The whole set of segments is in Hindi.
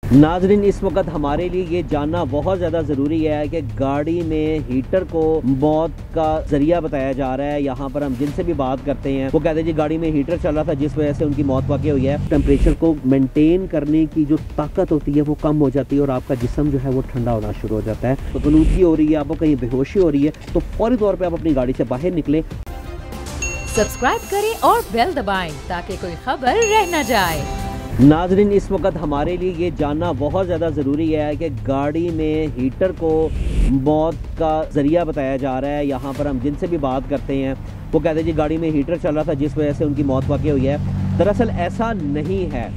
नाजरीन, इस वक्त हमारे लिए ये जानना बहुत ज़्यादा ज़रूरी है कि गाड़ी में हीटर को मौत का जरिया बताया जा रहा है। यहाँ पर हम जिनसे भी बात करते हैं वो कहते हैं जी गाड़ी में हीटर चल रहा था जिस वजह से उनकी मौत वाक़ई हुई है। टेम्परेचर को मेंटेन करने की जो ताकत होती है वो कम हो जाती है और आपका जिस्म जो है वो ठंडा होना शुरू हो जाता है। तो आलूदगी हो रही है, आपको कहीं बेहोशी हो रही है तो फौरी तौर पर आप अपनी गाड़ी से बाहर निकलें। सब्सक्राइब करें और बेल दबाएं ताकि कोई खबर रह न जाए। नाजरीन, इस वक्त हमारे लिए ये जानना बहुत ज़्यादा ज़रूरी है कि गाड़ी में हीटर को मौत का ज़रिया बताया जा रहा है। यहाँ पर हम जिनसे भी बात करते हैं वो कहते हैं जी गाड़ी में हीटर चल रहा था जिस वजह से उनकी मौत वाक़ई हुई है। दरअसल ऐसा नहीं है।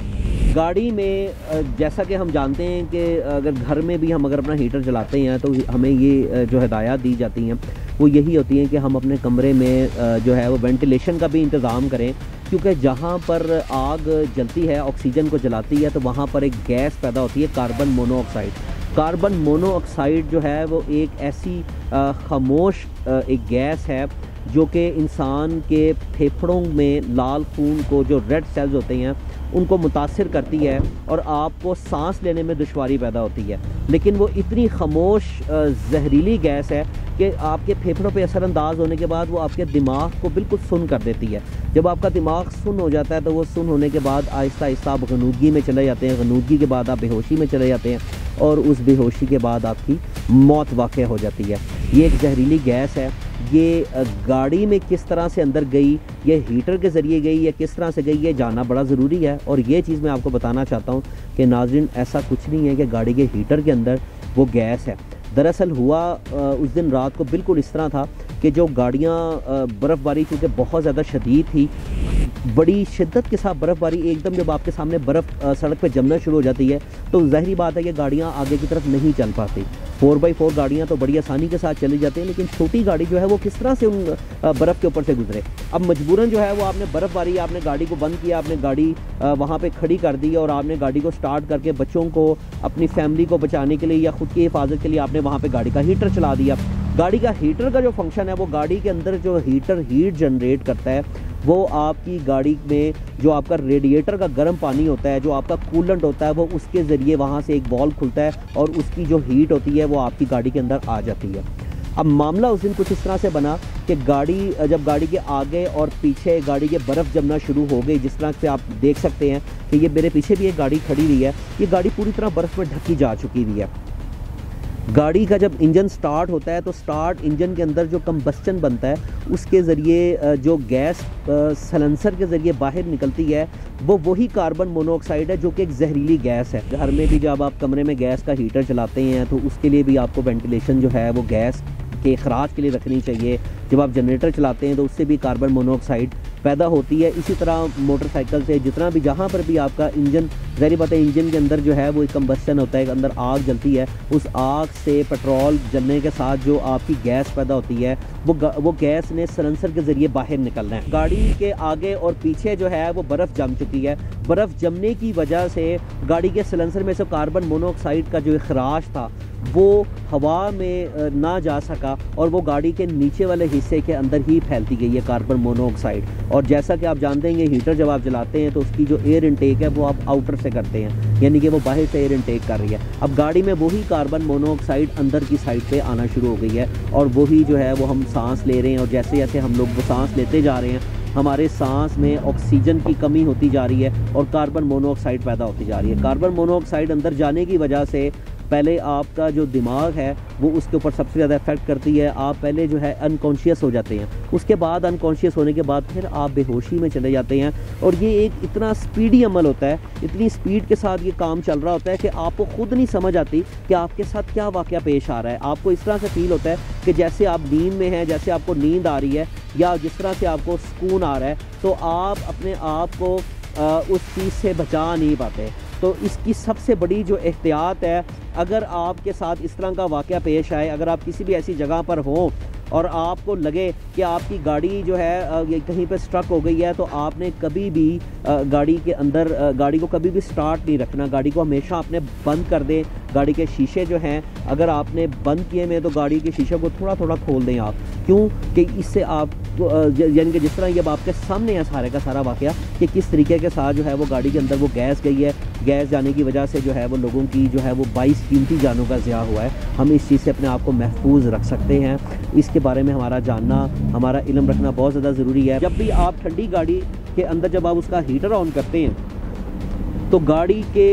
गाड़ी में जैसा कि हम जानते हैं कि अगर घर में भी हम अगर अपना हीटर चलाते हैं तो हमें ये जो हिदायत दी जाती हैं वो यही होती हैं कि हम अपने कमरे में जो है वो वेंटिलेशन का भी इंतज़ाम करें, क्योंकि जहाँ पर आग जलती है, ऑक्सीजन को जलाती है, तो वहाँ पर एक गैस पैदा होती है कार्बन मोनोऑक्साइड। कार्बन मोनोऑक्साइड जो है वो एक ऐसी खामोश एक गैस है जो कि इंसान के फेफड़ों में लाल खून को, जो रेड सेल्स होते हैं, उनको मुतासिर करती है और आपको सांस लेने में दुश्वारी पैदा होती है। लेकिन वो इतनी खामोश जहरीली गैस है कि आपके फेफड़ों पे असरअंदाज होने के बाद वो आपके दिमाग को बिल्कुल सुन्न कर देती है। जब आपका दिमाग सुन्न हो जाता है तो वो सुन्न होने के बाद आहिस्ता आहिस्ता आप गनूदगी में चले जाते हैं, गनूदगी के बाद आप बेहोशी में चले जाते हैं और उस बेहोशी के बाद आपकी मौत वाक़ई हो जाती है। ये एक जहरीली गैस है। ये गाड़ी में किस तरह से अंदर गई, ये हीटर के ज़रिए गई या किस तरह से गई, ये जानना बड़ा ज़रूरी है। और ये चीज़ मैं आपको बताना चाहता हूँ कि नाज़रीन, ऐसा कुछ नहीं है कि गाड़ी के हीटर के अंदर वो गैस है। दरअसल हुआ उस दिन रात को बिल्कुल इस तरह था कि जो गाड़ियाँ बर्फ़बारी चूँकि बहुत ज़्यादा शदीद थी, बड़ी शिद्दत के साथ बर्फ़बारी, एकदम जब आपके सामने बर्फ़ सड़क पे जमना शुरू हो जाती है तो ज़ाहिरी बात है कि गाड़ियाँ आगे की तरफ नहीं चल पाती। 4x4 गाड़ियाँ तो बड़ी आसानी के साथ चली जाती हैं, लेकिन छोटी गाड़ी जो है वो किस तरह से उन बर्फ़ के ऊपर से गुजरे। अब मजबूरन जो है वो आपने बर्फ़बारी, आपने गाड़ी को बंद किया, आपने गाड़ी वहाँ पे खड़ी कर दी और आपने गाड़ी को स्टार्ट करके बच्चों को, अपनी फैमिली को बचाने के लिए या ख़ुद की हिफाजत के लिए आपने वहाँ पर गाड़ी का हीटर चला दिया। गाड़ी का हीटर का जो फंक्शन है वो गाड़ी के अंदर जो हीटर हीट जनरेट करता है वो आपकी गाड़ी में जो आपका रेडिएटर का गर्म पानी होता है, जो आपका कूलेंट होता है, वो उसके ज़रिए वहाँ से एक वॉल्व खुलता है और उसकी जो हीट होती है वो आपकी गाड़ी के अंदर आ जाती है। अब मामला उस दिन कुछ इस तरह से बना कि जब गाड़ी के आगे और पीछे गाड़ी के बर्फ़ जमना शुरू हो गई, जिस तरह से आप देख सकते हैं कि ये मेरे पीछे भी एक गाड़ी खड़ी हुई है, ये गाड़ी पूरी तरह बर्फ़ में ढकी जा चुकी हुई है। गाड़ी का जब इंजन स्टार्ट होता है तो स्टार्ट इंजन के अंदर जो कंबस्चन बनता है उसके ज़रिए जो गैस सलेंसर के ज़रिए बाहर निकलती है वो वही कार्बन मोनोऑक्साइड है जो कि एक जहरीली गैस है। घर में भी जब आप कमरे में गैस का हीटर चलाते हैं तो उसके लिए भी आपको वेंटिलेशन जो है वो गैस के अखराज के लिए रखनी चाहिए। जब आप जनरेटर चलाते हैं तो उससे भी कार्बन मोनोऑक्साइड पैदा होती है। इसी तरह मोटरसाइकिल से जितना भी, जहाँ पर भी आपका इंजन, ज़ाहिर बात है इंजन के अंदर जो है वो एक कंबस्चन होता है, अंदर आग जलती है, उस आग से पेट्रोल जलने के साथ जो आपकी गैस पैदा होती है वो गैस ने सलेंसर के ज़रिए बाहर निकलना है। गाड़ी के आगे और पीछे जो है वो बर्फ़ जम चुकी है। बर्फ़ जमने की वजह से गाड़ी के सलेंसर में से कार्बन मोनोऑक्साइड का जो अखराज था वो हवा में ना जा सका और वो गाड़ी के नीचे वाले हिस्से के अंदर ही फैलती गई है कार्बन मोनोऑक्साइड। और जैसा कि आप जानते हैं हीटर जब आप जलाते हैं तो उसकी जो एयर इनटेक है वो आप आउटर से करते हैं, यानी कि वो बाहर से एयर इनटेक कर रही है। अब गाड़ी में वही कार्बन मोनोऑक्साइड अंदर की साइड पे आना शुरू हो गई है और वही जो है वो हम सांस ले रहे हैं और जैसे जैसे हम लोग वो सांस लेते जा रहे हैं हमारे सांस में ऑक्सीजन की कमी होती जा रही है और कार्बन मोनोऑक्साइड पैदा होती जा रही है। कार्बन मोनोऑक्साइड अंदर जाने की वजह से पहले आपका जो दिमाग है वो उसके ऊपर सबसे ज़्यादा इफेक्ट करती है। आप पहले जो है अनकॉन्शियस हो जाते हैं, उसके बाद अनकॉन्शियस होने के बाद फिर आप बेहोशी में चले जाते हैं और ये एक इतना स्पीडी अमल होता है, इतनी स्पीड के साथ ये काम चल रहा होता है कि आपको खुद नहीं समझ आती कि आपके साथ क्या वाक़या पेश आ रहा है। आपको इस तरह से फील होता है कि जैसे आप नींद में हैं, जैसे आपको नींद आ रही है या जिस तरह से आपको सुकून आ रहा है, तो आप अपने आप को उस चीज़ से बचा नहीं पाते। तो इसकी सबसे बड़ी जो एहतियात है, अगर आपके साथ इस तरह का वाक़या पेश आए, अगर आप किसी भी ऐसी जगह पर हों और आपको लगे कि आपकी गाड़ी जो है कहीं पे स्ट्रक हो गई है, तो आपने कभी भी गाड़ी के अंदर गाड़ी को कभी भी स्टार्ट नहीं रखना। गाड़ी को हमेशा आपने बंद कर दें। गाड़ी के शीशे जो हैं अगर आपने बंद किए में तो गाड़ी के शीशे को थोड़ा थोड़ा खोल दें आप। क्यों कि इससे आप यानी कि जिस तरह ये आपके सामने है सारे का सारा वाक़या कि किस तरीके के साथ जो है वो गाड़ी के अंदर वो गैस गई है गैस जाने की वजह से जो है वो लोगों की जो है वो 22 कीमती जानों का ज़िया हुआ है। हम इस चीज़ से अपने आप को महफूज रख सकते हैं। इसके बारे में हमारा जानना, हमारा इल्म रखना बहुत ज़्यादा ज़रूरी है। जब भी आप ठंडी गाड़ी के अंदर जब आप उसका हीटर ऑन करते हैं तो गाड़ी के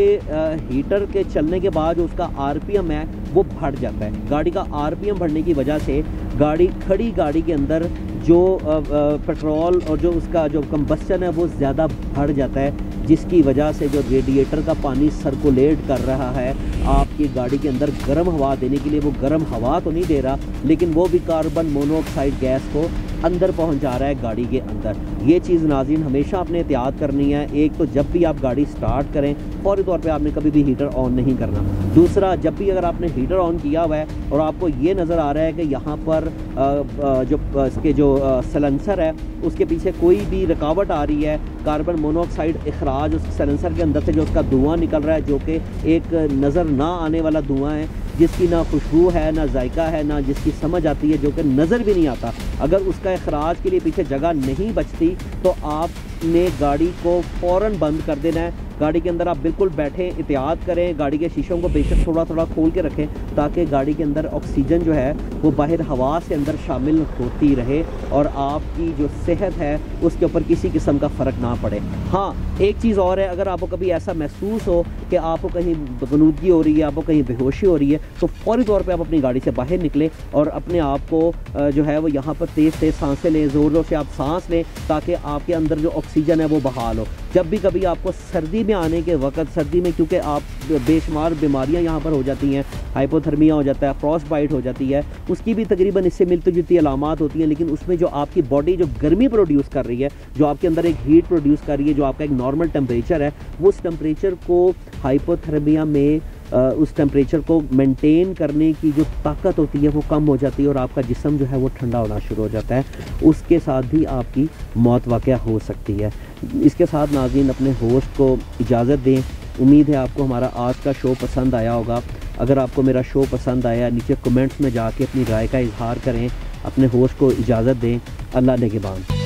हीटर के चलने के बाद जो उसका आरपीएम है वो बढ़ जाता है। गाड़ी का आरपीएम बढ़ने की वजह से खड़ी गाड़ी के अंदर जो पेट्रोल और जो उसका जो कंबस्चन है वो ज़्यादा बढ़ जाता है, जिसकी वजह से जो रेडिएटर का पानी सर्कुलेट कर रहा है आपकी गाड़ी के अंदर गर्म हवा देने के लिए, वो गर्म हवा तो नहीं दे रहा लेकिन वो भी कार्बन मोनोऑक्साइड गैस को अंदर पहुंचा रहा है गाड़ी के अंदर। ये चीज़ नाज़रीन हमेशा आपने एहतियात करनी है। एक तो जब भी आप गाड़ी स्टार्ट करें फौरी तौर पे आपने कभी भी हीटर ऑन नहीं करना। दूसरा, जब भी अगर आपने हीटर ऑन किया हुआ है और आपको ये नज़र आ रहा है कि यहाँ पर जो इसके जो सलेंसर है उसके पीछे कोई भी रुकावट आ रही है, कार्बन मोनोऑक्साइड इखराज उस सलेंसर के अंदर से जो उसका धुआं निकल रहा है जो कि एक नज़र ना आने वाला धुआं है, जिसकी ना खुशबू है ना जायका है ना जिसकी समझ आती है, जो कि नज़र भी नहीं आता, अगर उसका इखराज के लिए पीछे जगह नहीं बचती तो आपने गाड़ी को फ़ौरन बंद कर देना है। गाड़ी के अंदर आप बिल्कुल बैठें, एहतियात करें, गाड़ी के शीशों को बेशक थोड़ा थोड़ा खोल के रखें ताकि गाड़ी के अंदर ऑक्सीजन जो है वो बाहर हवा से अंदर शामिल होती रहे और आपकी जो सेहत है उसके ऊपर किसी किस्म का फ़र्क ना पड़े। हाँ, एक चीज़ और है, अगर आपको कभी ऐसा महसूस हो कि आपको कहीं गनूदगी हो रही है, आपको कहीं बेहोशी हो रही है, तो फौरी तौर पर आप अपनी गाड़ी से बाहर निकलें और अपने आप को जो है वो यहाँ पर तेज़ तेज़ सांसें लें, ज़ोर ज़ोर से आप सांस लें ताकि आपके अंदर जो ऑक्सीजन है वो बहाल हो। जब भी कभी आपको सर्दी में आने के वक्त, सर्दी में क्योंकि आप बेशुमार बीमारियां यहाँ पर हो जाती हैं, हाइपोथर्मिया हो जाता है, फ्रॉस्ट बाइट हो जाती है, उसकी भी तकरीबन इससे मिलती जुलती अलामात होती हैं, लेकिन उसमें जो आपकी बॉडी जो गर्मी प्रोड्यूस कर रही है, जो आपके अंदर एक हीट प्रोड्यूस कर रही है, जो आपका एक नॉर्मल टेम्परेचर है, वो उस टेम्परेचर को हाइपोथर्मिया में उस टेम्परेचर को मेंटेन करने की जो ताकत होती है वो कम हो जाती है और आपका जिस्म जो है वो ठंडा होना शुरू हो जाता है। उसके साथ भी आपकी मौत वाक़या हो सकती है। इसके साथ नाज़रीन अपने होस्ट को इजाज़त दें। उम्मीद है आपको हमारा आज का शो पसंद आया होगा। अगर आपको मेरा शो पसंद आया, नीचे कमेंट्स में जाके अपनी राय का इजहार करें। अपने होस्ट को इजाज़त दें। अल्लाह निगहबान।